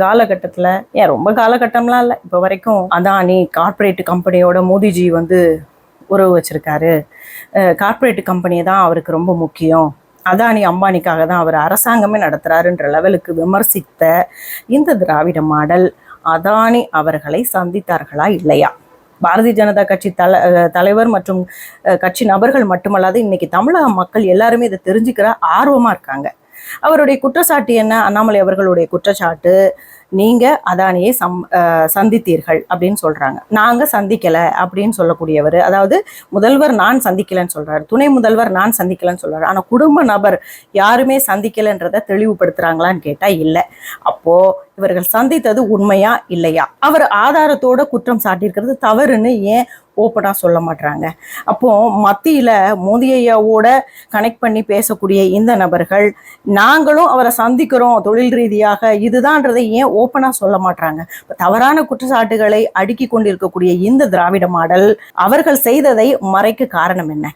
காலகட்டத்தில் ஏன் ரொம்ப காலகட்டம்லாம் இல்லை, இப்போ வரைக்கும் அதானி கார்ப்பரேட் கம்பெனியோட மோடிஜி உறவு வச்சிருக்காரு. கார்ப்பரேட் கம்பெனி தான் அவருக்கு ரொம்ப முக்கியம், அதானி அம்பானிக்காக தான் அவர் அரசாங்கமே நடத்துகிறாருன்ற லெவலுக்கு விமர்சித்த இந்த திராவிட மாடல் அதானி அவர்களை சந்தித்தார்களா இல்லையா? பாரதிய ஜனதா கட்சி தலைவர் மற்றும் கட்சி நபர்கள் மட்டுமல்லாது இன்னைக்கு தமிழக மக்கள் எல்லாருமே இதை தெரிஞ்சுக்கிற ஆர்வமாக இருக்காங்க. அவருடைய குற்றச்சாட்டு என்ன? அண்ணாமலை அவர்களுடைய குற்றச்சாட்டு, நீங்க அதானியை சந்தித்தீர்கள் அப்படின்னு சொல்றாங்க. நாங்க சந்திக்கல அப்படின்னு சொல்லக்கூடியவர், அதாவது முதல்வர் நான் சந்திக்கலன்னு சொல்றாரு, துணை முதல்வர் நான் சந்திக்கலன்னு சொல்றாரு. ஆனா குடும்ப நபர் யாருமே சந்திக்கலன்றதை தெளிவுபடுத்துறாங்களான்னு கேட்டா இல்லை. அப்போ இவர்கள் சந்தித்தது உண்மையா இல்லையா? அவர் ஆதாரத்தோட குற்றம் சாட்டியிருக்கிறது தவறுன்னு ஏன் ஓப்பனாக சொல்ல மாட்டாங்க? அப்போ மத்தியில் மோடி ஐயாவோட கனெக்ட் பண்ணி பேசக்கூடிய இந்த நபர்கள் நாங்களும் அவரை சந்திக்கிறோம் தொழில் ரீதியாக இதுதான்றதை ஏன் ஓப்பனாக சொல்ல மாட்டாங்க? தவறான குற்றச்சாட்டுகளை அடுக்கி கொண்டிருக்கக்கூடிய இந்த திராவிட மாடல் அவர்கள் செய்ததை மறைக்க காரணம் என்ன?